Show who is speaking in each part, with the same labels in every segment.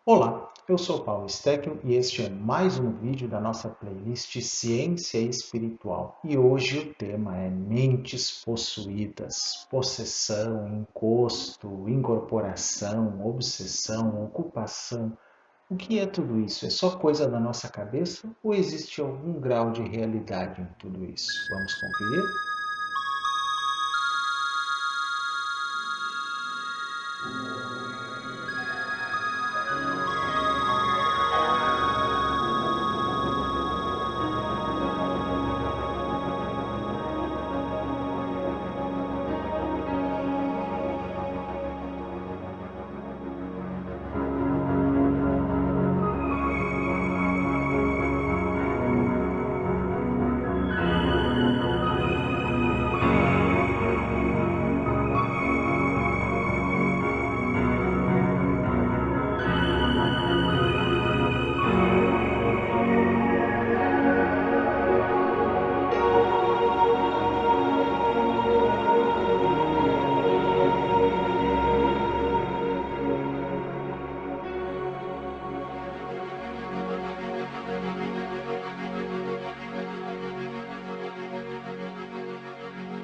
Speaker 1: Olá, eu sou Paulo Steckel e este é mais um vídeo da nossa playlist Ciência Espiritual. E hoje o tema é mentes possuídas, possessão, encosto, incorporação, obsessão, ocupação. O que é tudo isso? É só coisa da nossa cabeça ou existe algum grau de realidade em tudo isso? Vamos conferir?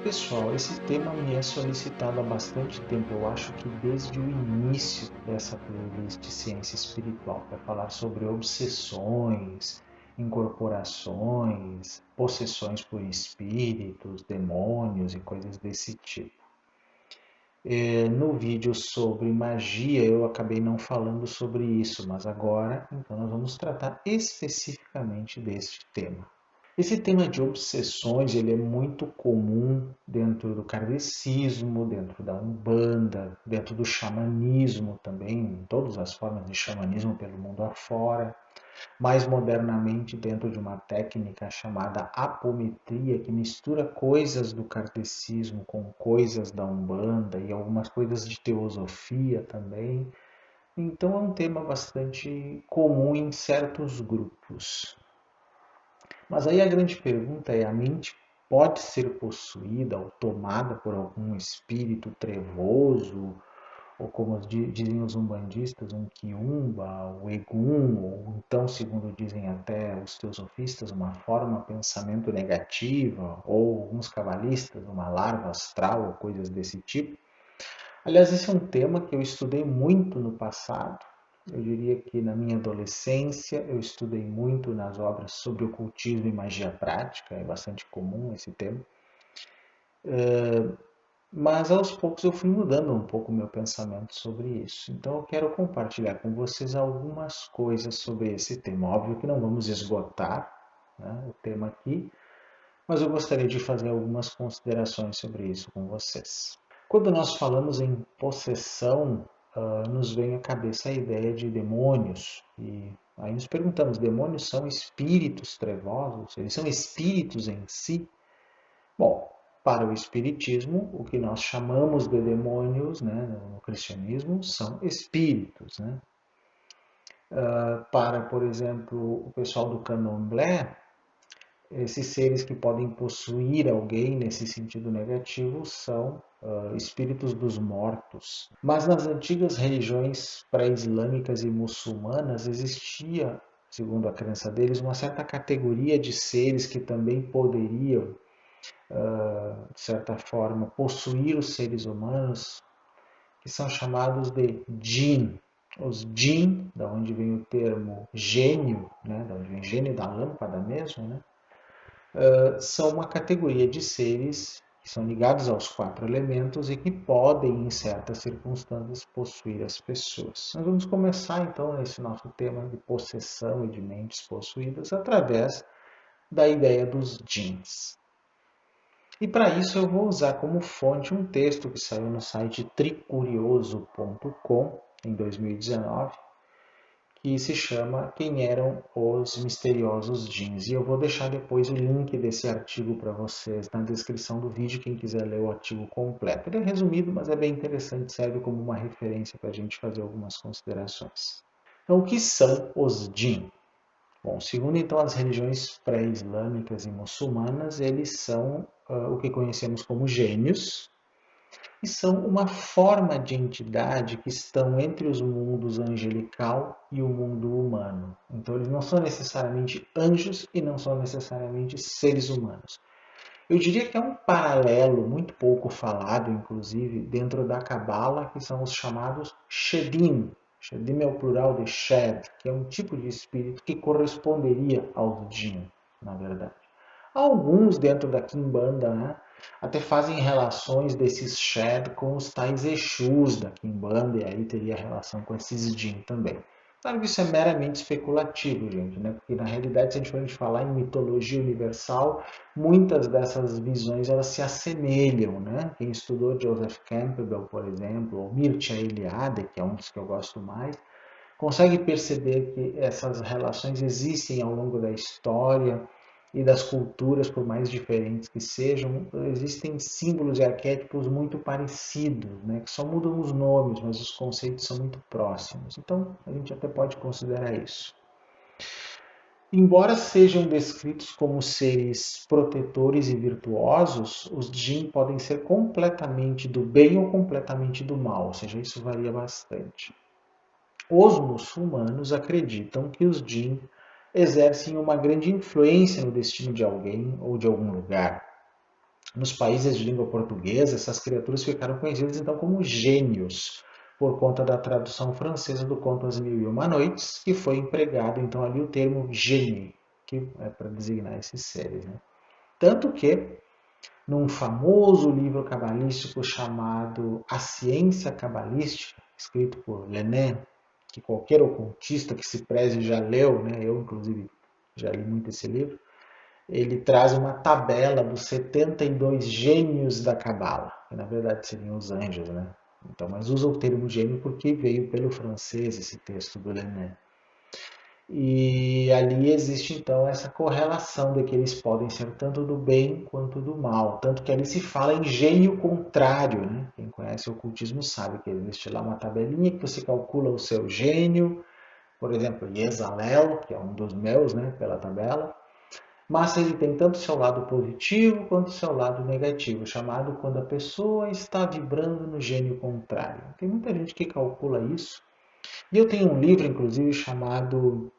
Speaker 1: Pessoal, esse tema me é solicitado há bastante tempo. Eu acho que desde o início dessa playlist Ciência Espiritual, para falar sobre obsessões, incorporações, possessões por espíritos, demônios e coisas desse tipo. No vídeo sobre magia eu acabei não falando sobre isso, mas agora então nós vamos tratar especificamente deste tema. Esse tema de obsessões ele é muito comum dentro do kardecismo, dentro da umbanda, dentro do xamanismo também, em todas as formas de xamanismo pelo mundo afora. Mais modernamente dentro de uma técnica chamada apometria, que mistura coisas do kardecismo com coisas da umbanda e algumas coisas de teosofia também. Então é um tema bastante comum em certos grupos. Mas aí a grande pergunta é: a mente pode ser possuída ou tomada por algum espírito trevoso, ou como dizem os umbandistas, um quiumba, o egum, ou então, segundo dizem até os teosofistas, uma forma pensamento negativa, ou alguns cabalistas, uma larva astral, ou coisas desse tipo? Aliás, esse é um tema que eu estudei muito no passado. Eu diria que na minha adolescência eu estudei muito nas obras sobre ocultismo e magia prática, é bastante comum esse tema. Mas aos poucos eu fui mudando um pouco o meu pensamento sobre isso. Então eu quero compartilhar com vocês algumas coisas sobre esse tema. Óbvio que não vamos esgotar, né, o tema aqui, mas eu gostaria de fazer algumas considerações sobre isso com vocês. Quando nós falamos em possessão, nos vem à cabeça a ideia de demônios. E aí nos perguntamos: demônios são espíritos trevosos? Eles são espíritos em si? Bom, para o espiritismo, o que nós chamamos de demônios, né, no cristianismo, são espíritos. Né? Para, por exemplo, o pessoal do candomblé, esses seres que podem possuir alguém nesse sentido negativo são espíritos dos mortos. Mas nas antigas religiões pré-islâmicas e muçulmanas existia, segundo a crença deles, uma certa categoria de seres que também poderiam, de certa forma, possuir os seres humanos, que são chamados de jinn. Os jinn, da onde vem o termo gênio, né, da onde vem gênio da lâmpada mesmo, né, são uma categoria de seres que são ligados aos quatro elementos e que podem, em certas circunstâncias, possuir as pessoas. Nós vamos começar então nesse nosso tema de possessão e de mentes possuídas através da ideia dos jinns. E para isso eu vou usar como fonte um texto que saiu no site tricurioso.com em 2019, que se chama Quem eram os misteriosos jeans. E eu vou deixar depois o link desse artigo para vocês na descrição do vídeo, quem quiser ler o artigo completo. Ele é resumido, mas é bem interessante, serve como uma referência para a gente fazer algumas considerações. Então, o que são os jinn? Bom, segundo então as religiões pré-islâmicas e muçulmanas, eles são o que conhecemos como gênios, e são uma forma de entidade que estão entre os mundos angelical e o mundo humano. Então eles não são necessariamente anjos e não são necessariamente seres humanos. Eu diria que é um paralelo muito pouco falado, inclusive, dentro da Cabala, que são os chamados Shedim. Shedim é o plural de Shed, que é um tipo de espírito que corresponderia ao Jinn, na verdade. Alguns dentro da Kimbanda, né, até fazem relações desses Shed com os tais Exus da Kimbanda, e aí teria relação com esses Jinn também. Claro que isso é meramente especulativo, gente, né? Porque na realidade, se a gente for falar em mitologia universal, muitas dessas visões elas se assemelham, né? Quem estudou Joseph Campbell, por exemplo, ou Mircea Eliade, que é um dos que eu gosto mais, consegue perceber que essas relações existem ao longo da história e das culturas, por mais diferentes que sejam, existem símbolos e arquétipos muito parecidos, né, que só mudam os nomes, mas os conceitos são muito próximos. Então, a gente até pode considerar isso. Embora sejam descritos como seres protetores e virtuosos, os Jinn podem ser completamente do bem ou completamente do mal, ou seja, isso varia bastante. Os muçulmanos acreditam que os Jinn exercem uma grande influência no destino de alguém ou de algum lugar. Nos países de língua portuguesa, essas criaturas ficaram conhecidas então como gênios, por conta da tradução francesa do conto As Mil e Uma Noites, que foi empregado então ali o termo gênio, que é para designar esses seres. Né? Tanto que, num famoso livro cabalístico chamado A Ciência Cabalística, escrito por Lenin, que qualquer ocultista que se preze já leu, né? Eu inclusive já li muito esse livro, ele traz uma tabela dos 72 gênios da Cabala, que na verdade seriam os anjos, né? Então, mas usa o termo gênio porque veio pelo francês esse texto do Lenin. E ali existe então essa correlação de que eles podem ser tanto do bem quanto do mal. Tanto que ali se fala em gênio contrário, né? Quem conhece o ocultismo sabe que existe lá uma tabelinha que você calcula o seu gênio, por exemplo, Yezalel, que é um dos meus, né, pela tabela. Mas ele tem tanto o seu lado positivo quanto o seu lado negativo, chamado quando a pessoa está vibrando no gênio contrário. Tem muita gente que calcula isso. E eu tenho um livro, inclusive, chamado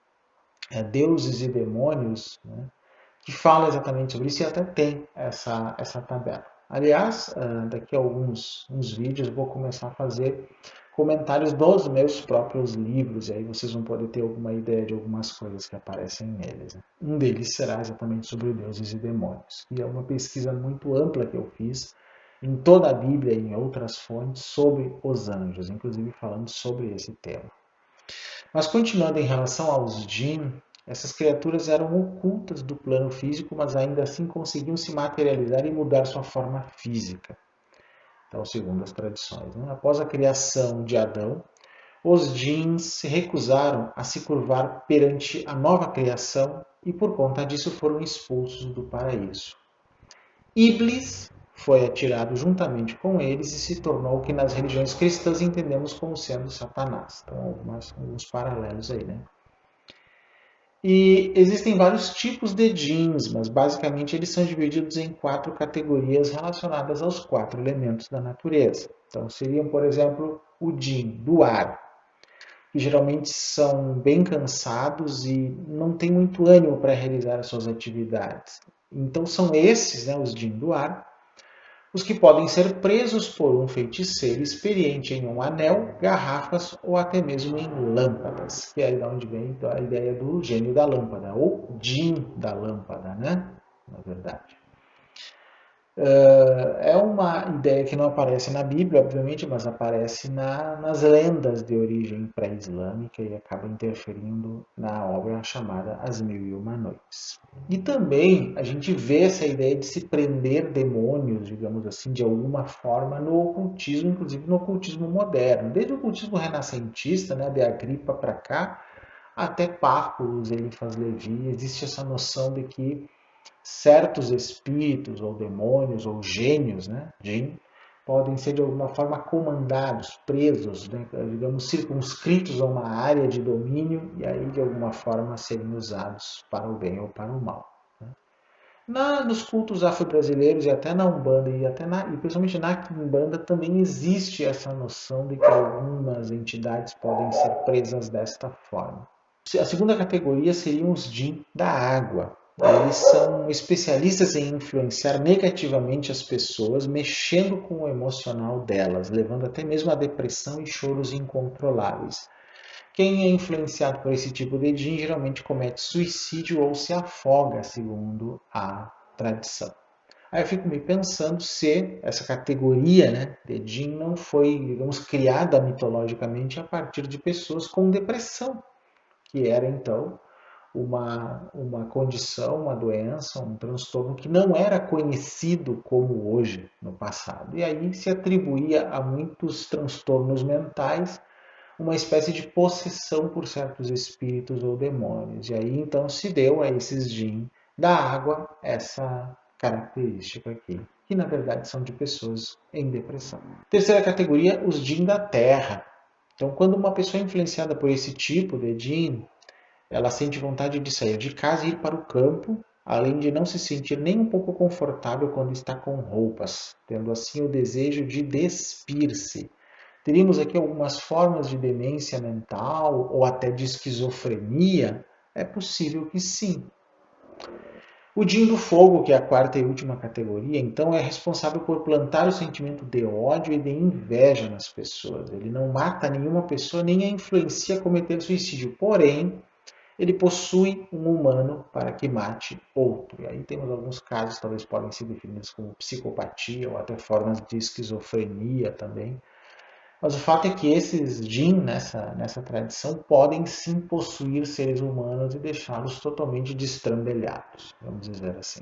Speaker 1: Deuses e Demônios, né, que fala exatamente sobre isso e até tem essa tabela. Aliás, daqui a uns vídeos eu vou começar a fazer comentários dos meus próprios livros, e aí vocês vão poder ter alguma ideia de algumas coisas que aparecem neles. Né? Um deles será exatamente sobre deuses e demônios, e é uma pesquisa muito ampla que eu fiz em toda a Bíblia e em outras fontes sobre os anjos, inclusive falando sobre esse tema. Mas continuando em relação aos Jinn, essas criaturas eram ocultas do plano físico, mas ainda assim conseguiam se materializar e mudar sua forma física. Então, segundo as tradições. Né? Após a criação de Adão, os Jinns se recusaram a se curvar perante a nova criação e, por conta disso, foram expulsos do paraíso. Iblis foi atirado juntamente com eles e se tornou o que nas religiões cristãs entendemos como sendo Satanás. Então, alguns paralelos aí, né? E existem vários tipos de jeans, mas basicamente eles são divididos em 4 categorias relacionadas aos 4 elementos da natureza. Então seriam, por exemplo, o jin do ar, que geralmente são bem cansados e não têm muito ânimo para realizar as suas atividades. Então são esses, né, os jin do ar, os que podem ser presos por um feiticeiro experiente em um anel, garrafas ou até mesmo em lâmpadas, que é de onde vem a ideia do gênio da lâmpada, ou djinn da lâmpada, né? Na verdade. É uma ideia que não aparece na Bíblia, obviamente, mas aparece nas lendas de origem pré-islâmica e acaba interferindo na obra chamada As Mil e Uma Noites. E também a gente vê essa ideia de se prender demônios, digamos assim, de alguma forma no ocultismo, inclusive no ocultismo moderno. Desde o ocultismo renascentista, né, de Agripa para cá, até Paculos, Eliphas Levi, existe essa noção de que certos espíritos ou demônios ou gênios, né, jinn, podem ser de alguma forma comandados, presos, né, digamos, circunscritos a uma área de domínio e aí de alguma forma serem usados para o bem ou para o mal. Né. Nos cultos afro-brasileiros e até na Umbanda e principalmente na Quimbanda também existe essa noção de que algumas entidades podem ser presas desta forma. A segunda categoria seriam os Jin da água. Eles são especialistas em influenciar negativamente as pessoas, mexendo com o emocional delas, levando até mesmo a depressão e choros incontroláveis. Quem é influenciado por esse tipo de Jin geralmente comete suicídio ou se afoga, segundo a tradição. Aí eu fico me pensando se essa categoria, né, de Jin não foi, digamos, criada mitologicamente a partir de pessoas com depressão, que era então uma condição, uma doença, um transtorno que não era conhecido como hoje no passado. E aí se atribuía a muitos transtornos mentais uma espécie de possessão por certos espíritos ou demônios. E aí então se deu a esses Jin da água essa característica aqui, que na verdade são de pessoas em depressão. Terceira categoria, os Jin da terra. Então, quando uma pessoa é influenciada por esse tipo de Jin, ela sente vontade de sair de casa e ir para o campo, além de não se sentir nem um pouco confortável quando está com roupas, tendo assim o desejo de despir-se. Teríamos aqui algumas formas de demência mental ou até de esquizofrenia? É possível que sim. O Jin do Fogo, que é a quarta e última categoria, então é responsável por plantar o sentimento de ódio e de inveja nas pessoas. Ele não mata nenhuma pessoa nem a influencia a cometer suicídio, porém, ele possui um humano para que mate outro. E aí temos alguns casos, talvez podem ser definidos como psicopatia ou até formas de esquizofrenia também. Mas o fato é que esses Jin, nessa tradição, podem sim possuir seres humanos e deixá-los totalmente destrambelhados, vamos dizer assim.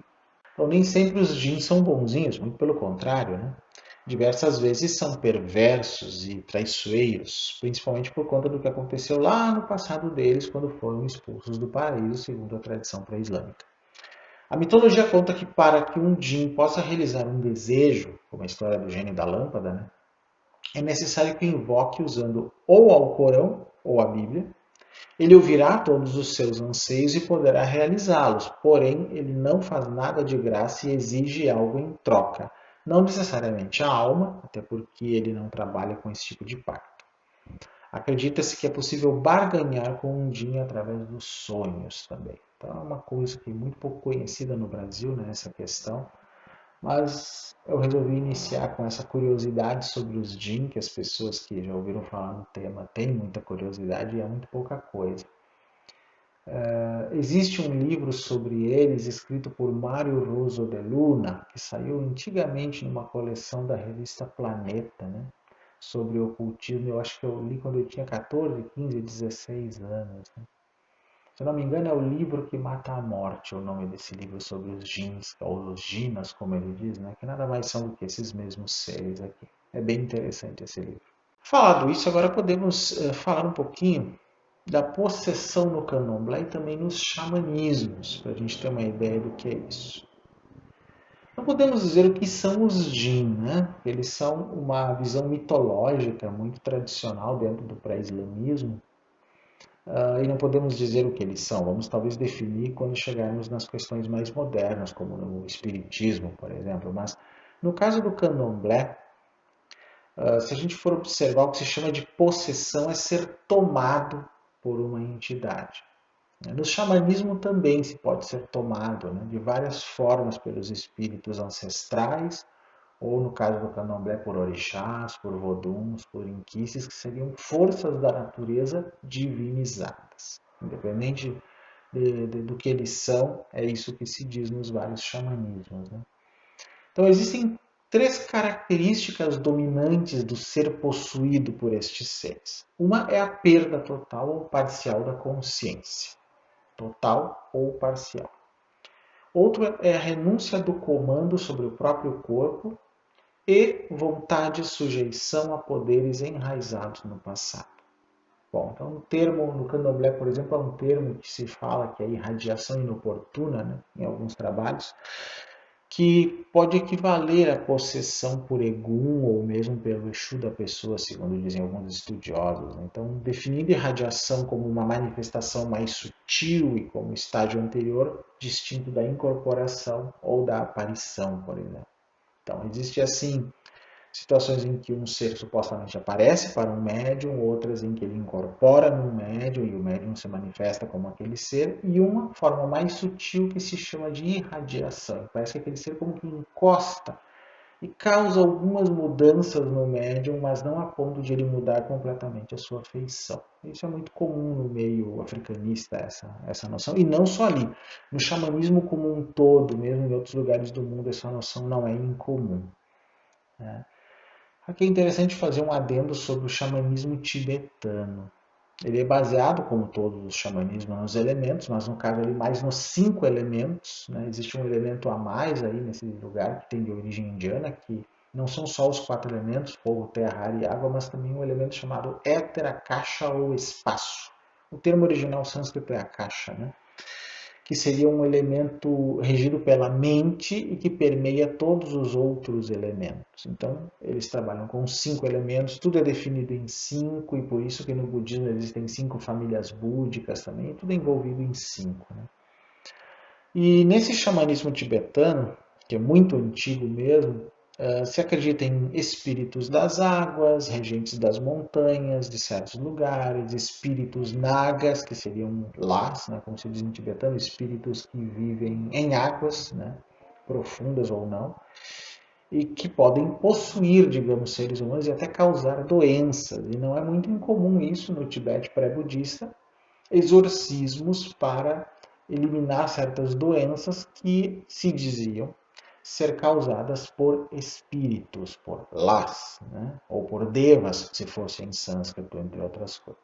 Speaker 1: Então, nem sempre os Jin são bonzinhos, muito pelo contrário, né? Diversas vezes são perversos e traiçoeiros, principalmente por conta do que aconteceu lá no passado deles, quando foram expulsos do paraíso, segundo a tradição pré-islâmica. A mitologia conta que para que um Jin possa realizar um desejo, como a história do gênio da lâmpada, né, é necessário que invoque usando ou ao Corão ou a Bíblia. Ele ouvirá todos os seus anseios e poderá realizá-los, porém ele não faz nada de graça e exige algo em troca. Não necessariamente a alma, até porque ele não trabalha com esse tipo de pacto. Acredita-se que é possível barganhar com um Jin através dos sonhos também. Então é uma coisa que é muito pouco conhecida no Brasil, né, essa questão. Mas eu resolvi iniciar com essa curiosidade sobre os Jin, que as pessoas que já ouviram falar no tema têm muita curiosidade e é muito pouca coisa. Existe um livro sobre eles escrito por Mário Roso de Luna, que saiu antigamente numa coleção da revista Planeta, né? Sobre ocultismo. Eu acho que eu li quando eu tinha 14, 15, 16 anos. Né? Se eu não me engano, é o livro que mata a morte, o nome desse livro sobre os Jins, ou os Jinas, como ele diz, né? Que nada mais são do que esses mesmos seres aqui. É bem interessante esse livro. Falado isso, agora podemos falar um pouquinho da possessão no candomblé e também nos xamanismos, para a gente ter uma ideia do que é isso. Não podemos dizer o que são os Jin, né? Eles são uma visão mitológica muito tradicional dentro do pré-islamismo, e não podemos dizer o que eles são. Vamos talvez definir quando chegarmos nas questões mais modernas, como no espiritismo, por exemplo. Mas no caso do candomblé, se a gente for observar, o que se chama de possessão é ser tomado por uma entidade. No xamanismo também se pode ser tomado, né, de várias formas pelos espíritos ancestrais, ou no caso do candomblé por orixás, por voduns, por inquices, que seriam forças da natureza divinizadas. Independente do que eles são, é isso que se diz nos vários xamanismos. Né? Então existem três características dominantes do ser possuído por estes seres. Uma é a perda total ou parcial da consciência. Total ou parcial. Outro é a renúncia do comando sobre o próprio corpo e vontade e sujeição a poderes enraizados no passado. Bom, então um termo no candomblé, por exemplo, é um termo que se fala que é irradiação inoportuna, né, em alguns trabalhos, que pode equivaler à possessão por Egum ou mesmo pelo Exu da pessoa, segundo dizem alguns estudiosos. Então, definindo irradiação como uma manifestação mais sutil e como estágio anterior, distinto da incorporação ou da aparição, por exemplo. Então, existe assim situações em que um ser supostamente aparece para um médium, outras em que ele incorpora no médium e o médium se manifesta como aquele ser, e uma forma mais sutil que se chama de irradiação. Parece que aquele ser como que encosta e causa algumas mudanças no médium, mas não a ponto de ele mudar completamente a sua feição. Isso é muito comum no meio africanista, essa noção, e não só ali. No xamanismo como um todo, mesmo em outros lugares do mundo, essa noção não é incomum, né? Aqui é interessante fazer um adendo sobre o xamanismo tibetano. Ele é baseado, como todos os xamanismos, nos elementos, mas no caso ali mais nos 5 elementos, né? Existe um elemento a mais aí nesse lugar que tem de origem indiana, que não são só os 4 elementos, fogo, terra, ar e água, mas também um elemento chamado éter, akasha ou espaço. O termo original sânscrito é akasha, né? Que seria um elemento regido pela mente e que permeia todos os outros elementos. Então, eles trabalham com 5 elementos, tudo é definido em 5, e por isso que no budismo existem 5 famílias búdicas também, tudo é envolvido em 5, né? E nesse xamanismo tibetano, que é muito antigo mesmo, se acredita em espíritos das águas, regentes das montanhas, de certos lugares, espíritos nagas, que seriam lás, né, como se diz em tibetano, espíritos que vivem em águas, né, profundas ou não, e que podem possuir, digamos, seres humanos e até causar doenças. E não é muito incomum isso no Tibete pré-budista, exorcismos para eliminar certas doenças que se diziam ser causadas por espíritos, por lás, né? Ou por devas, se fosse em sânscrito, entre outras coisas.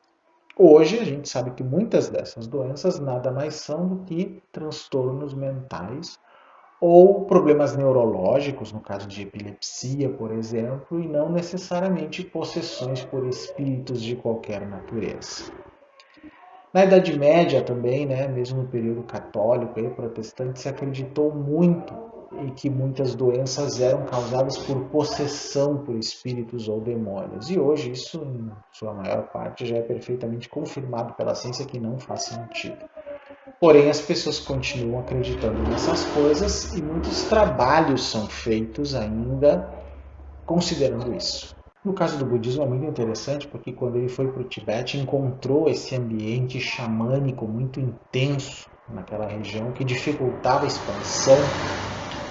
Speaker 1: Hoje a gente sabe que muitas dessas doenças nada mais são do que transtornos mentais ou problemas neurológicos, no caso de epilepsia, por exemplo, e não necessariamente possessões por espíritos de qualquer natureza. Na Idade Média também, né, mesmo no período católico e protestante, se acreditou muito em que muitas doenças eram causadas por possessão por espíritos ou demônios. E hoje isso, em sua maior parte, já é perfeitamente confirmado pela ciência que não faz sentido. Porém, as pessoas continuam acreditando nessas coisas e muitos trabalhos são feitos ainda considerando isso. No caso do budismo é muito interessante porque quando ele foi para o Tibete encontrou esse ambiente xamânico muito intenso naquela região que dificultava a expansão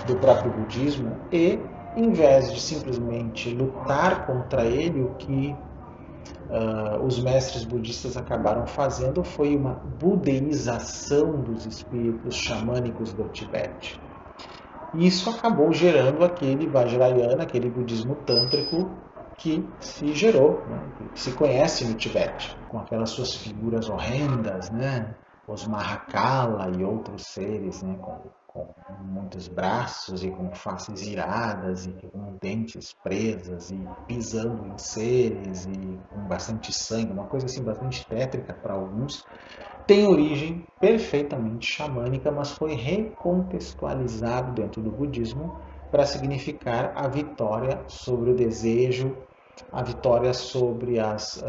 Speaker 1: do próprio budismo e, em vez de simplesmente lutar contra ele, o que os mestres budistas acabaram fazendo foi uma budeização dos espíritos xamânicos do Tibete. E isso acabou gerando aquele Vajrayana, aquele budismo tântrico que se gerou, né, que se conhece no Tibete, com aquelas suas figuras horrendas, né, os Mahakala e outros seres, né, com muitos braços e com faces iradas e com dentes presas e pisando em seres e com bastante sangue, uma coisa assim bastante tétrica para alguns, tem origem perfeitamente xamânica, mas foi recontextualizado dentro do budismo para significar a vitória sobre o desejo, a vitória sobre as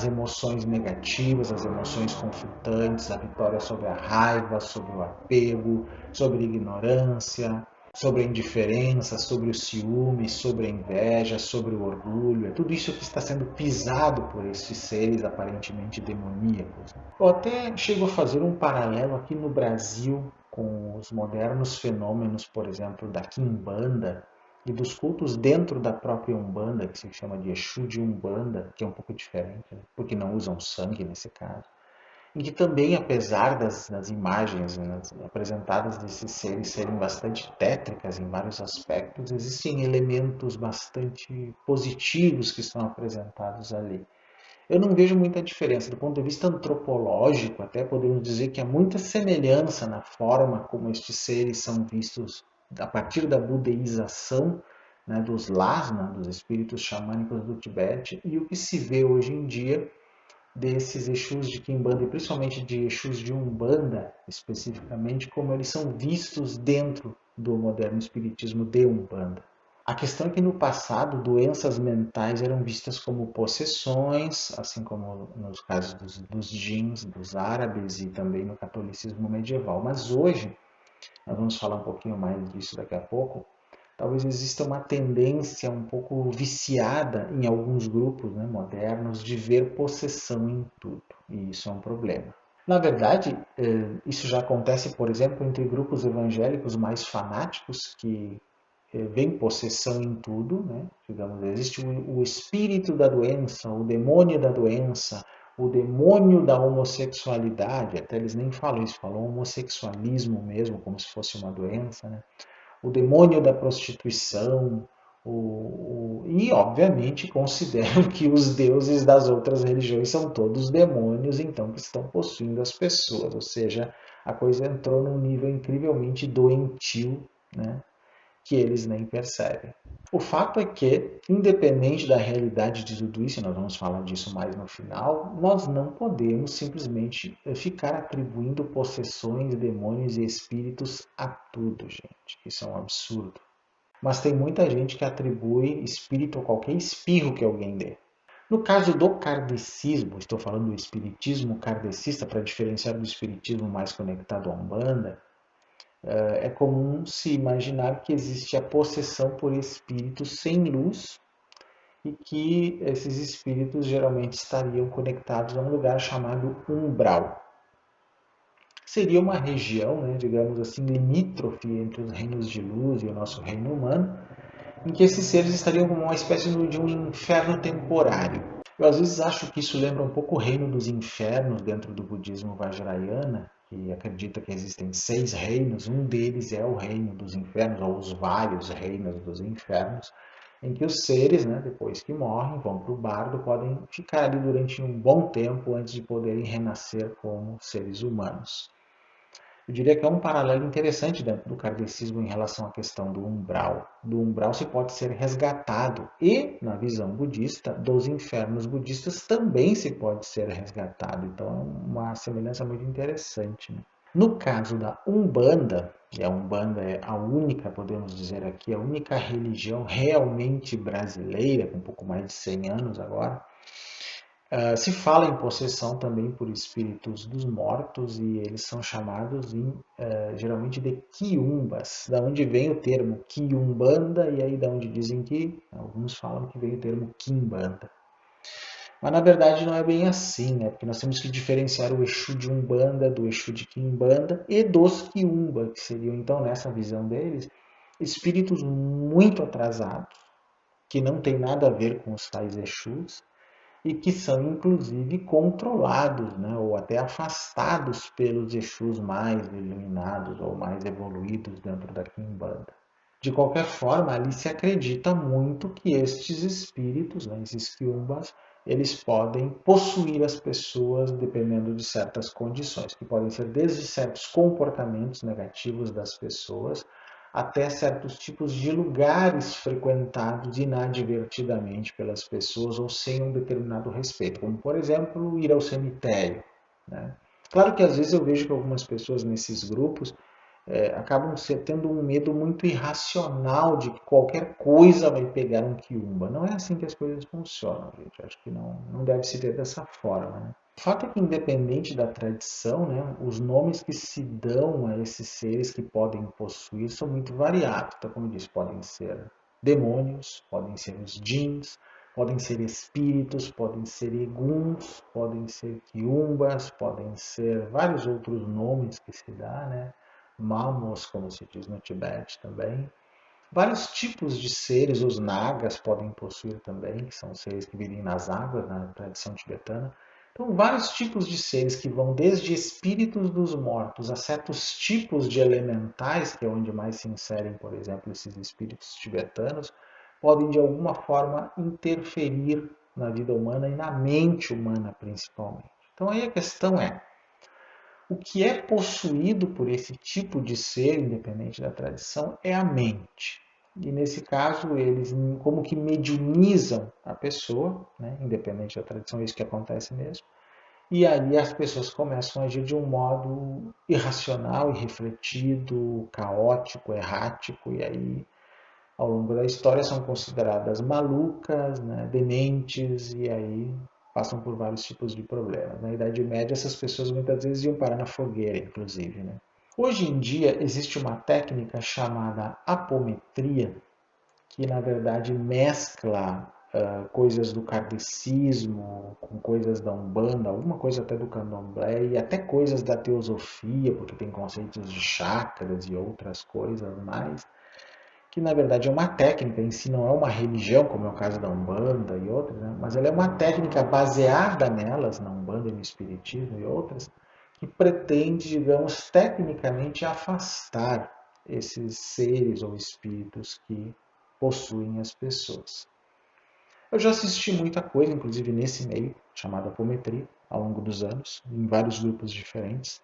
Speaker 1: emoções negativas, as emoções conflitantes, a vitória sobre a raiva, sobre o apego, sobre a ignorância, sobre a indiferença, sobre o ciúme, sobre a inveja, sobre o orgulho. É tudo isso que está sendo pisado por esses seres aparentemente demoníacos. Eu até chego a fazer um paralelo aqui no Brasil com os modernos fenômenos, por exemplo, da Quimbanda e dos cultos dentro da própria Umbanda, que se chama de Exu de Umbanda, que é um pouco diferente, né? Porque não usam sangue nesse caso. E que também, apesar das imagens, né, apresentadas desses seres serem bastante tétricas em vários aspectos, existem elementos bastante positivos que são apresentados ali. Eu não vejo muita diferença. Do ponto de vista antropológico, até podemos dizer que há muita semelhança na forma como estes seres são vistos a partir da budeização, né, dos Lasna, dos espíritos xamânicos do Tibete, e o que se vê hoje em dia desses Exus de Quimbanda, e principalmente de Exus de Umbanda, especificamente, como eles são vistos dentro do moderno espiritismo de Umbanda. A questão é que no passado doenças mentais eram vistas como possessões, assim como nos casos dos djinns, dos árabes e também no catolicismo medieval. Mas hoje, nós vamos falar um pouquinho mais disso daqui a pouco, talvez exista uma tendência um pouco viciada em alguns grupos, né, modernos de ver possessão em tudo. E isso é um problema. Na verdade, isso já acontece, por exemplo, entre grupos evangélicos mais fanáticos que veem possessão em tudo, né? Digamos, existe o espírito da doença, o demônio da doença, o demônio da homossexualidade, até eles nem falam isso, falam homossexualismo mesmo, como se fosse uma doença, né? O demônio da prostituição, e obviamente consideram que os deuses das outras religiões são todos demônios, então que estão possuindo as pessoas, ou seja, a coisa entrou num nível incrivelmente doentio, né, que eles nem percebem. O fato é que, independente da realidade de tudo isso, e nós vamos falar disso mais no final, nós não podemos simplesmente ficar atribuindo possessões, demônios e espíritos a tudo, gente. Isso é um absurdo. Mas tem muita gente que atribui espírito a qualquer espirro que alguém dê. No caso do kardecismo, estou falando do espiritismo kardecista para diferenciar do espiritismo mais conectado à Umbanda, é comum se imaginar que existe a possessão por espíritos sem luz e que esses espíritos geralmente estariam conectados a um lugar chamado umbral. Seria uma região, né, digamos assim, limítrofe entre os reinos de luz e o nosso reino humano, em que esses seres estariam como uma espécie de um inferno temporário. Eu às vezes acho que isso lembra um pouco o reino dos infernos dentro do budismo vajrayana, que acredita que existem 6 reinos, um deles é o reino dos infernos, ou os vários reinos dos infernos, em que os seres, né, depois que morrem, vão para o bardo, podem ficar ali durante um bom tempo antes de poderem renascer como seres humanos. Eu diria que é um paralelo interessante dentro do kardecismo em relação à questão do umbral. Do umbral se pode ser resgatado e, na visão budista, dos infernos budistas também se pode ser resgatado. Então é uma semelhança muito interessante, né? No caso da Umbanda, e a Umbanda é a única, podemos dizer aqui, a única religião realmente brasileira, com um pouco mais de 100 anos agora, se fala em possessão também por espíritos dos mortos e eles são chamados geralmente de quiumbas, da onde vem o termo quiumbanda e aí da onde dizem que, alguns falam que vem o termo quimbanda. Mas na verdade não é bem assim, né? Porque nós temos que diferenciar o Exu de Umbanda do Exu de Quimbanda e dos Quiumba, que seriam então, nessa visão deles, espíritos muito atrasados, que não tem nada a ver com os tais Exus, e que são inclusive controlados, né, ou até afastados pelos Exus mais iluminados ou mais evoluídos dentro da Quimbanda. De qualquer forma, ali se acredita muito que estes espíritos, né, esses quiumbas, eles podem possuir as pessoas dependendo de certas condições, que podem ser desde certos comportamentos negativos das pessoas até certos tipos de lugares frequentados inadvertidamente pelas pessoas ou sem um determinado respeito, como por exemplo ir ao cemitério, né? Claro que às vezes eu vejo que algumas pessoas nesses grupos acabam tendo um medo muito irracional de que qualquer coisa vai pegar um quiumba. Não é assim que as coisas funcionam, gente. Acho que não deve se ter dessa forma, né? O fato é que, independente da tradição, né, os nomes que se dão a esses seres que podem possuir são muito variados. Então, como eu disse, podem ser demônios, podem ser os djinns, podem ser espíritos, podem ser eguns, podem ser quiumbas, podem ser vários outros nomes que se dá, né? Mamos, como se diz no Tibete também. Vários tipos de seres, os nagas podem possuir também, que são seres que vivem nas águas, na tradição tibetana. Então, vários tipos de seres que vão desde espíritos dos mortos a certos tipos de elementais, que é onde mais se inserem, por exemplo, esses espíritos tibetanos, podem de alguma forma interferir na vida humana e na mente humana, principalmente. Então, aí a questão é, o que é possuído por esse tipo de ser, independente da tradição, é a mente. E nesse caso, eles como que mediunizam a pessoa, né? Independente da tradição, é isso que acontece mesmo. e aí as pessoas começam a agir de um modo irracional, irrefletido, caótico, errático, e aí ao longo da história são consideradas malucas, né, dementes, e aí passam por vários tipos de problemas. Na Idade Média, essas pessoas muitas vezes iam parar na fogueira, inclusive. Né? Hoje em dia, existe uma técnica chamada apometria, que na verdade mescla coisas do kardecismo com coisas da Umbanda, alguma coisa até do Candomblé e até coisas da teosofia, porque tem conceitos de chakras e outras coisas mais, que na verdade é uma técnica em si, não é uma religião, como é o caso da Umbanda e outras, né? Mas ela é uma técnica baseada nelas, na Umbanda e no Espiritismo e outras, que pretende, digamos, tecnicamente afastar esses seres ou espíritos que possuem as pessoas. Eu já assisti muita coisa, inclusive nesse meio, chamado apometria, ao longo dos anos, em vários grupos diferentes.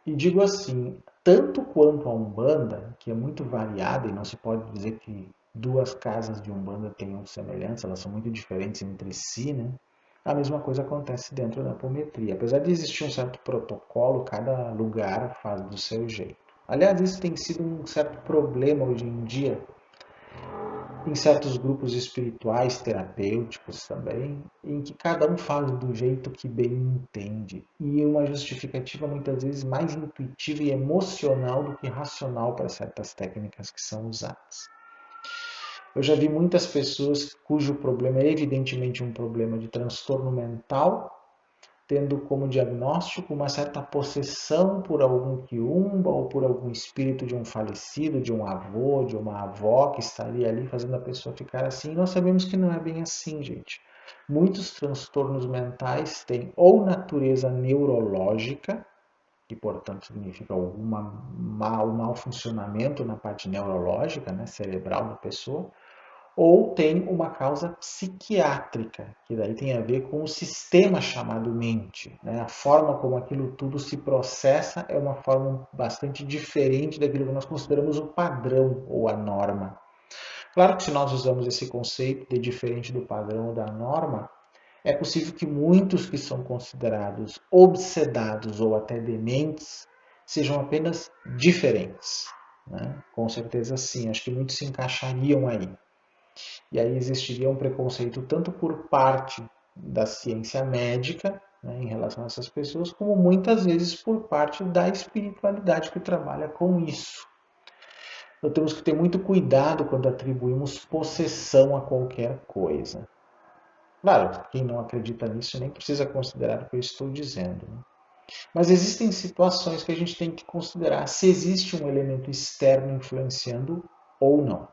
Speaker 1: E digo assim, tanto quanto a Umbanda, que é muito variada e não se pode dizer que duas casas de Umbanda tenham semelhança, elas são muito diferentes entre si, né? A mesma coisa acontece dentro da apometria. Apesar de existir um certo protocolo, cada lugar faz do seu jeito. Aliás, isso tem sido um certo problema hoje em dia em certos grupos espirituais, terapêuticos também, em que cada um faz do jeito que bem entende. E uma justificativa muitas vezes mais intuitiva e emocional do que racional para certas técnicas que são usadas. Eu já vi muitas pessoas cujo problema é evidentemente um problema de transtorno mental, tendo como diagnóstico uma certa possessão por algum quiumba ou por algum espírito de um falecido, de um avô, de uma avó que estaria ali fazendo a pessoa ficar assim. E nós sabemos que não é bem assim, gente. Muitos transtornos mentais têm ou natureza neurológica, que portanto significa um mau funcionamento na parte neurológica, né, cerebral da pessoa, ou tem uma causa psiquiátrica, que daí tem a ver com o sistema chamado mente. Né? A forma como aquilo tudo se processa é uma forma bastante diferente daquilo que nós consideramos o padrão ou a norma. Claro que se nós usamos esse conceito de diferente do padrão ou da norma, é possível que muitos que são considerados obsedados ou até dementes sejam apenas diferentes. Né? Com certeza sim, acho que muitos se encaixariam aí. E aí existiria um preconceito tanto por parte da ciência médica, né, em relação a essas pessoas, como muitas vezes por parte da espiritualidade que trabalha com isso. Então temos que ter muito cuidado quando atribuímos possessão a qualquer coisa. Claro, quem não acredita nisso nem precisa considerar o que eu estou dizendo. Né? Mas existem situações que a gente tem que considerar se existe um elemento externo influenciando ou não.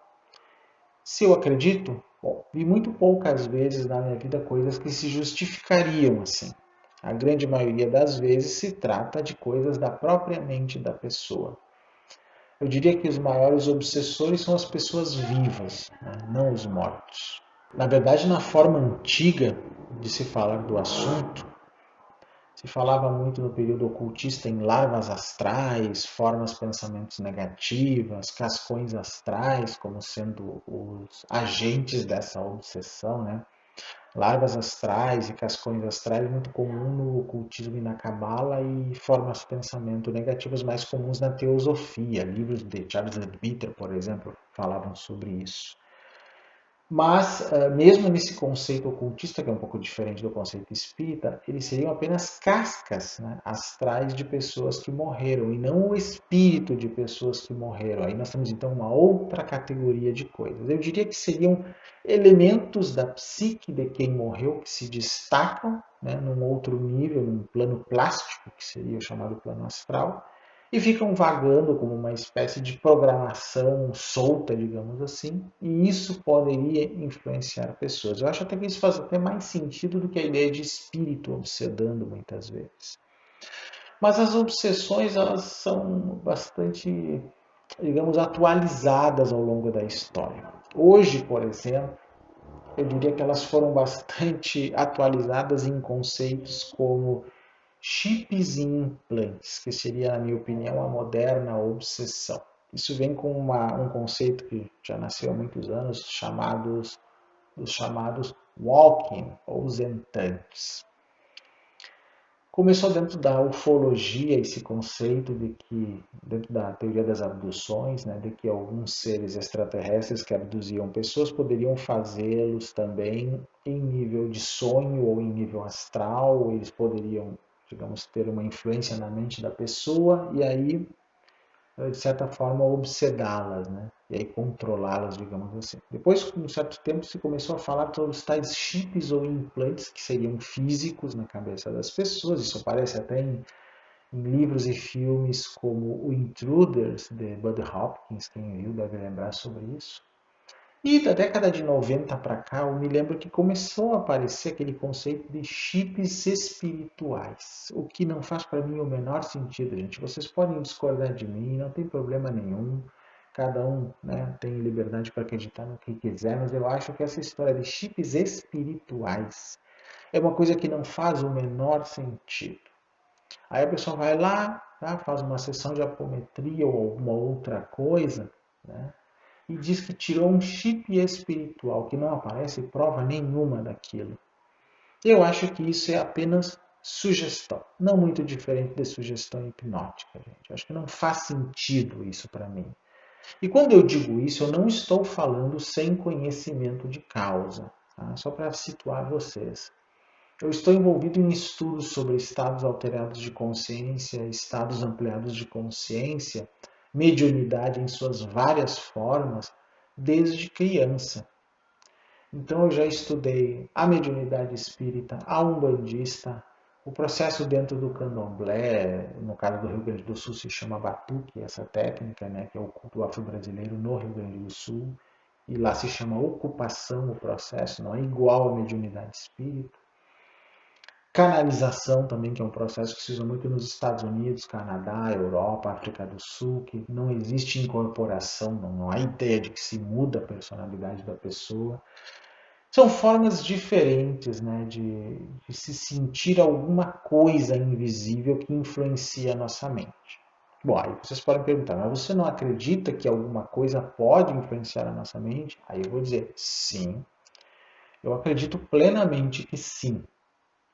Speaker 1: Se eu acredito, bom, vi muito poucas vezes na minha vida coisas que se justificariam assim. A grande maioria das vezes se trata de coisas da própria mente da pessoa. Eu diria que os maiores obsessores são as pessoas vivas, né? Não os mortos. Na verdade, na forma antiga de se falar do assunto, se falava muito no período ocultista em larvas astrais, formas de pensamentos negativas, cascões astrais como sendo os agentes dessa obsessão, né? Larvas astrais e cascões astrais muito comum no ocultismo e na cabala e formas de pensamento negativas mais comuns na teosofia. Livros de Charles Leadbeater, por exemplo, falavam sobre isso. Mas, mesmo nesse conceito ocultista, que é um pouco diferente do conceito espírita, eles seriam apenas cascas, né, astrais de pessoas que morreram, e não o espírito de pessoas que morreram. Aí nós temos, então, uma outra categoria de coisas. Eu diria que seriam elementos da psique de quem morreu que se destacam, né, num outro nível, num plano plástico, que seria o chamado plano astral, e ficam vagando como uma espécie de programação solta, digamos assim, e isso poderia influenciar pessoas. Eu acho até que isso faz até mais sentido do que a ideia de espírito obsedando muitas vezes. Mas as obsessões, elas são bastante, digamos, atualizadas ao longo da história. Hoje, por exemplo, eu diria que elas foram bastante atualizadas em conceitos como chips e implantes, que seria, na minha opinião, a moderna obsessão. Isso vem com um conceito que já nasceu há muitos anos, os chamados walking ou zentantes. Começou dentro da ufologia, esse conceito de que, dentro da teoria das abduções, né, de que alguns seres extraterrestres que abduziam pessoas poderiam fazê-los também em nível de sonho ou em nível astral, ou eles poderiam, digamos, ter uma influência na mente da pessoa e aí, de certa forma, obsedá-las, né? E aí controlá-las, digamos assim. Depois, com um certo tempo, se começou a falar sobre os tais chips ou implantes que seriam físicos na cabeça das pessoas. Isso aparece até em livros e filmes como O Intruders, de Bud Hopkins, quem viu deve lembrar sobre isso. E da década de 90 para cá, eu me lembro que começou a aparecer aquele conceito de chips espirituais, o que não faz para mim o menor sentido, gente. Vocês podem discordar de mim, não tem problema nenhum. Cada um, né, tem liberdade para acreditar no que quiser, mas eu acho que essa história de chips espirituais é uma coisa que não faz o menor sentido. Aí a pessoa vai lá, tá, faz uma sessão de apometria ou alguma outra coisa, né? E diz que tirou um chip espiritual, que não aparece prova nenhuma daquilo. Eu acho que isso é apenas sugestão, não muito diferente de sugestão hipnótica, gente. Eu acho que não faz sentido isso para mim. E quando eu digo isso, eu não estou falando sem conhecimento de causa, tá? Só para situar vocês. Eu estou envolvido em estudos sobre estados alterados de consciência, estados ampliados de consciência, mediunidade em suas várias formas, desde criança. Então eu já estudei a mediunidade espírita, a umbandista, o processo dentro do candomblé, no caso do Rio Grande do Sul se chama batuque, essa técnica, né, que é o culto afro-brasileiro no Rio Grande do Sul, e lá se chama ocupação o processo, não é igual à mediunidade espírita. Canalização também, que é um processo que se usa muito nos Estados Unidos, Canadá, Europa, África do Sul, que não existe incorporação, não há ideia de que se muda a personalidade da pessoa. São formas diferentes, né, de se sentir alguma coisa invisível que influencia a nossa mente. Bom, aí vocês podem perguntar, mas você não acredita que alguma coisa pode influenciar a nossa mente? Aí eu vou dizer, sim, eu acredito plenamente que sim,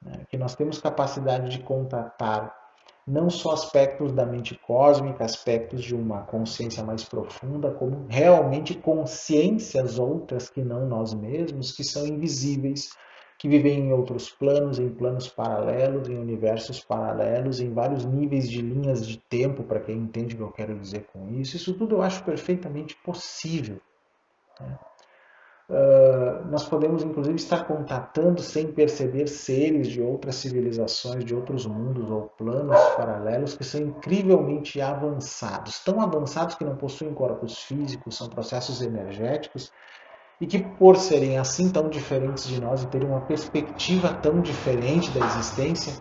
Speaker 1: né, que nós temos capacidade de contatar não só aspectos da mente cósmica, aspectos de uma consciência mais profunda, como realmente consciências outras que não nós mesmos, que são invisíveis, que vivem em outros planos, em planos paralelos, em universos paralelos, em vários níveis de linhas de tempo, para quem entende o que eu quero dizer com isso. Isso tudo eu acho perfeitamente possível, né? Nós podemos, inclusive, estar contatando sem perceber seres de outras civilizações, de outros mundos ou planos paralelos que são incrivelmente avançados. Tão avançados que não possuem corpos físicos, são processos energéticos e que, por serem assim tão diferentes de nós e terem uma perspectiva tão diferente da existência,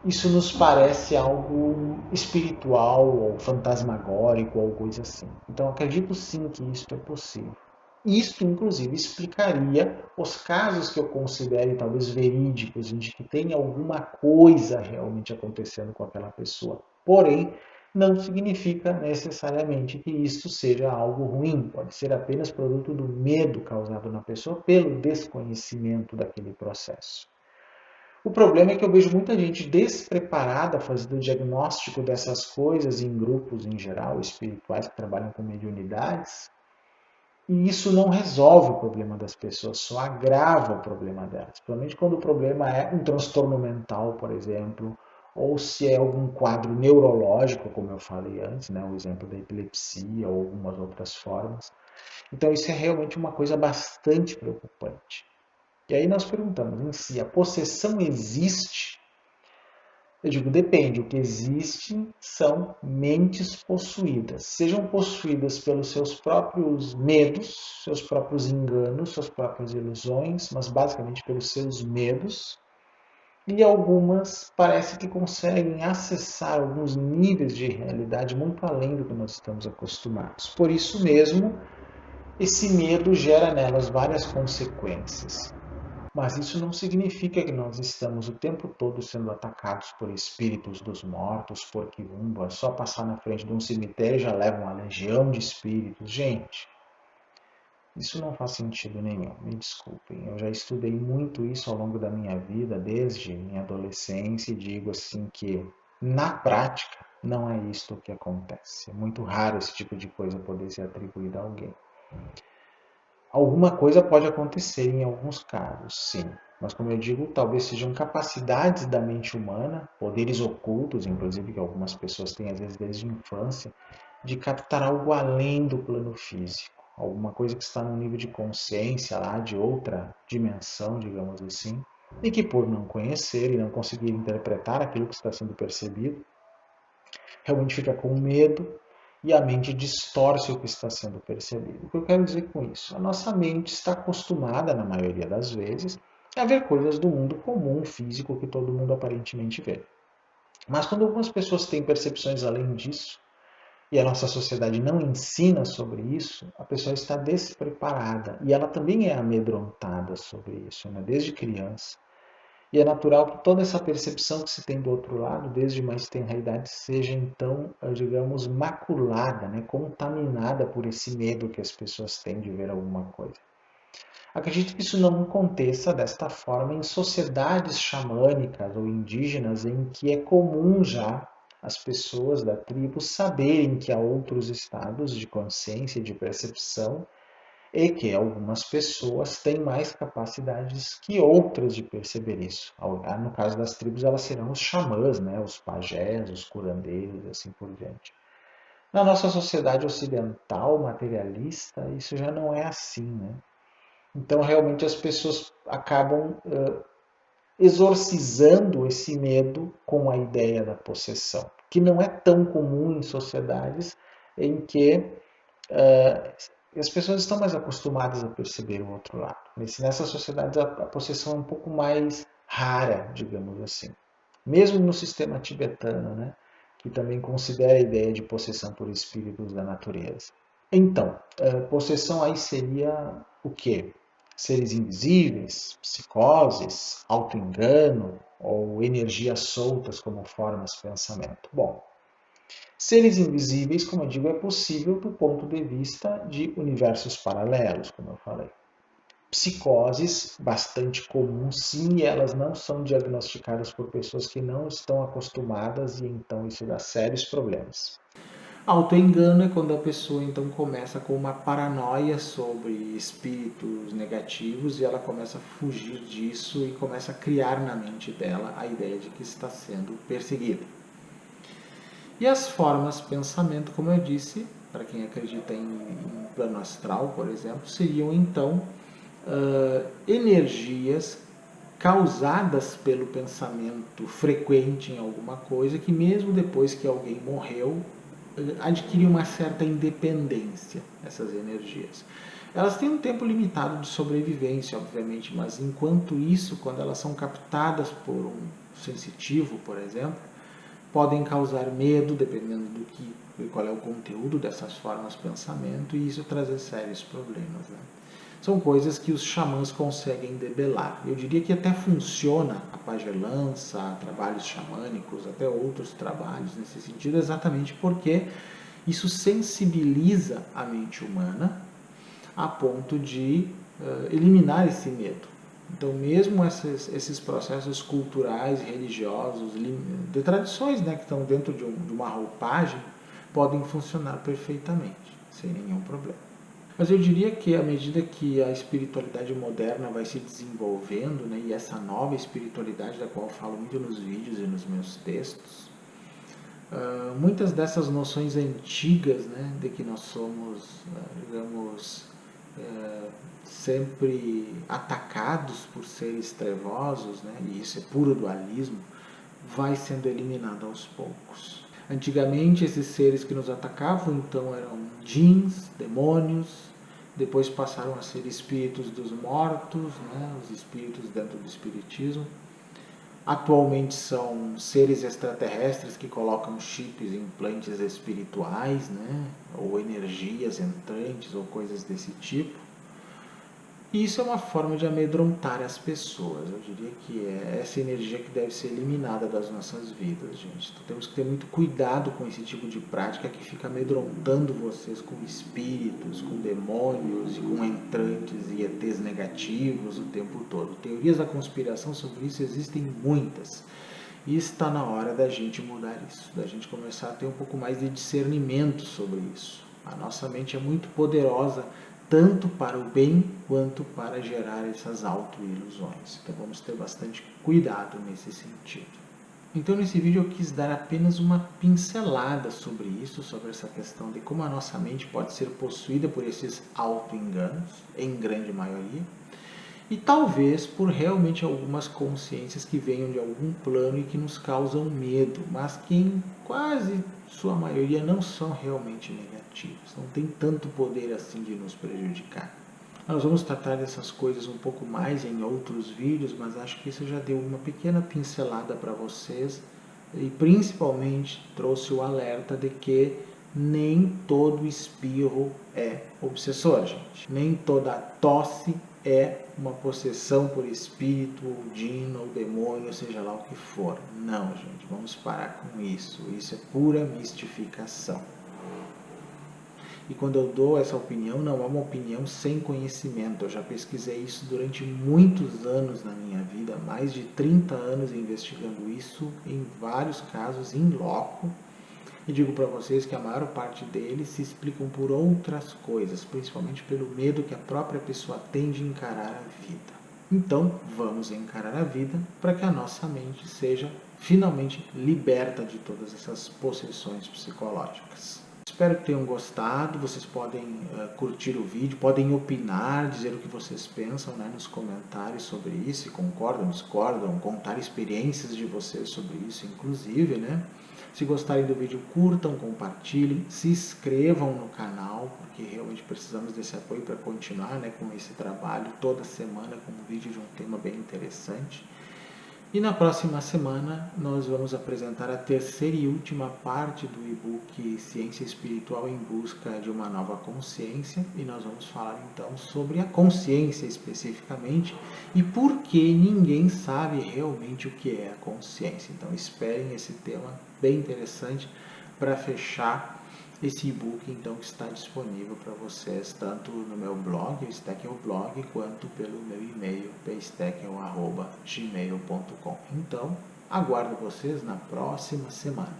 Speaker 1: isso nos parece algo espiritual ou fantasmagórico ou coisa assim. Então, acredito sim que isso é possível. Isto, inclusive, explicaria os casos que eu considere talvez verídicos, de que tem alguma coisa realmente acontecendo com aquela pessoa. Porém, não significa necessariamente que isto seja algo ruim. Pode ser apenas produto do medo causado na pessoa pelo desconhecimento daquele processo. O problema é que eu vejo muita gente despreparada fazendo o diagnóstico dessas coisas em grupos em geral, espirituais que trabalham com mediunidades, e isso não resolve o problema das pessoas, só agrava o problema delas. Principalmente quando o problema é um transtorno mental, por exemplo, ou se é algum quadro neurológico, como eu falei antes, né, o exemplo da epilepsia ou algumas outras formas. Então isso é realmente uma coisa bastante preocupante. E aí nós perguntamos em si, a possessão existe? Eu digo, depende. O que existe são mentes possuídas. Sejam possuídas pelos seus próprios medos, seus próprios enganos, suas próprias ilusões, mas basicamente pelos seus medos. E algumas parece que conseguem acessar alguns níveis de realidade muito além do que nós estamos acostumados. Por isso mesmo, esse medo gera nelas várias consequências. Mas isso não significa que nós estamos o tempo todo sendo atacados por espíritos dos mortos, por quiumba. Só passar na frente de um cemitério já leva uma legião de espíritos. Gente, Isso não faz sentido nenhum, me desculpem. Eu já estudei muito isso ao longo da minha vida, desde minha adolescência, e digo assim que, na prática, não é isto que acontece. É muito raro esse tipo de coisa poder ser atribuída a alguém. Alguma coisa pode acontecer em alguns casos, sim. Mas, como eu digo, talvez sejam capacidades da mente humana, poderes ocultos, inclusive que algumas pessoas têm, às vezes, desde a infância, de captar algo além do plano físico. Alguma coisa que está num nível de consciência lá, de outra dimensão, digamos assim, e que por não conhecer e não conseguir interpretar aquilo que está sendo percebido, realmente fica com medo e a mente distorce o que está sendo percebido. O que eu quero dizer com isso? A nossa mente está acostumada, na maioria das vezes, a ver coisas do mundo comum, físico, que todo mundo aparentemente vê. Mas quando algumas pessoas têm percepções além disso, e a nossa sociedade não ensina sobre isso, a pessoa está despreparada. E ela também é amedrontada sobre isso, né? Desde criança. E é natural que toda essa percepção que se tem do outro lado, desde mais tenra idade, seja então, digamos, maculada, né? Contaminada por esse medo que as pessoas têm de ver alguma coisa. Acredito que isso não aconteça desta forma em sociedades xamânicas ou indígenas em que é comum já as pessoas da tribo saberem que há outros estados de consciência e de percepção e que algumas pessoas têm mais capacidades que outras de perceber isso. No caso das tribos, elas serão os xamãs, né? Os pajés, os curandeiros e assim por diante. Na nossa sociedade ocidental, materialista, isso já não é assim, né? Então, realmente, as pessoas acabam exorcizando esse medo com a ideia da possessão, que não é tão comum em sociedades em que as pessoas estão mais acostumadas a perceber o outro lado. Nessas sociedades, a possessão é um pouco mais rara, digamos assim. Mesmo no sistema tibetano, né, que também considera a ideia de possessão por espíritos da natureza. Então, possessão aí seria o quê? Seres invisíveis, psicoses, autoengano ou energias soltas como formas de pensamento. Bom, seres invisíveis, como eu digo, é possível do ponto de vista de universos paralelos, como eu falei. Psicoses, bastante comuns, sim, e elas não são diagnosticadas por pessoas que não estão acostumadas e então isso dá sérios problemas. Autoengano é quando a pessoa então começa com uma paranoia sobre espíritos negativos e ela começa a fugir disso e começa a criar na mente dela a ideia de que está sendo perseguida. E as formas pensamento, como eu disse, para quem acredita em plano astral, por exemplo, seriam então energias causadas pelo pensamento frequente em alguma coisa que mesmo depois que alguém morreu, adquire uma certa independência, essas energias. Elas têm um tempo limitado de sobrevivência, obviamente, mas enquanto isso, quando elas são captadas por um sensitivo, por exemplo, podem causar medo, dependendo do que, qual é o conteúdo dessas formas de pensamento, e isso trazer sérios problemas. Né? São coisas que os xamãs conseguem debelar. Eu diria que até funciona a pagelança, trabalhos xamânicos, até outros trabalhos nesse sentido, exatamente porque isso sensibiliza a mente humana a ponto de eliminar esse medo. Então, mesmo esses processos culturais, religiosos, de tradições, né, que estão dentro de uma roupagem, podem funcionar perfeitamente, sem nenhum problema. Mas eu diria que à medida que a espiritualidade moderna vai se desenvolvendo, né, e essa nova espiritualidade da qual eu falo muito nos vídeos e nos meus textos, muitas dessas noções antigas, né, de que nós somos, digamos, sempre atacados por seres trevosos, né, e isso é puro dualismo, vai sendo eliminado aos poucos. Antigamente, esses seres que nos atacavam, então, eram djinns, demônios, depois passaram a ser espíritos dos mortos, né, os espíritos dentro do espiritismo. Atualmente são seres extraterrestres que colocam chips e implantes espirituais, né, ou energias entrantes, ou coisas desse tipo. E isso é uma forma de amedrontar as pessoas. Eu diria que é essa energia que deve ser eliminada das nossas vidas, gente. Então temos que ter muito cuidado com esse tipo de prática que fica amedrontando vocês com espíritos, com demônios e com entrantes e ETs negativos o tempo todo. Teorias da conspiração sobre isso existem muitas. E está na hora da gente mudar isso, da gente começar a ter um pouco mais de discernimento sobre isso. A nossa mente é muito poderosa, tanto para o bem quanto para gerar essas autoilusões. Então vamos ter bastante cuidado nesse sentido. Então nesse vídeo eu quis dar apenas uma pincelada sobre isso, sobre essa questão de como a nossa mente pode ser possuída por esses auto-enganos, em grande maioria, e talvez por realmente algumas consciências que venham de algum plano e que nos causam medo, mas que em quase sua maioria não são realmente negativas, não tem tanto poder assim de nos prejudicar. Nós vamos tratar dessas coisas um pouco mais em outros vídeos, mas acho que isso já deu uma pequena pincelada para vocês e principalmente trouxe o alerta de que nem todo espirro é obsessor, gente. Nem toda tosse é uma possessão por espírito, ou djinn, ou demônio, seja lá o que for. Não, gente, vamos parar com isso. Isso é pura mistificação. E quando eu dou essa opinião, não é uma opinião sem conhecimento. Eu já pesquisei isso durante muitos anos na minha vida, mais de 30 anos investigando isso, em vários casos, in loco. E digo para vocês que a maior parte deles se explicam por outras coisas, principalmente pelo medo que a própria pessoa tem de encarar a vida. Então, vamos encarar a vida para que a nossa mente seja finalmente liberta de todas essas possessões psicológicas. Espero que tenham gostado. Vocês podem curtir o vídeo, podem opinar, dizer o que vocês pensam, né, nos comentários sobre isso, se concordam, discordam, contar experiências de vocês sobre isso, inclusive, né? Se gostarem do vídeo, curtam, compartilhem, se inscrevam no canal, porque realmente precisamos desse apoio para continuar, né, com esse trabalho toda semana com um vídeo de um tema bem interessante. E na próxima semana nós vamos apresentar a terceira e última parte do e-book Ciência Espiritual em Busca de uma Nova Consciência, e nós vamos falar então sobre a consciência especificamente e por que ninguém sabe realmente o que é a consciência. Então esperem esse tema bem interessante para fechar esse e-book então que está disponível para vocês tanto no meu blog, o Steckel Blog, quanto pelo meu e-mail, psteckel@gmail.com. Então, aguardo vocês na próxima semana.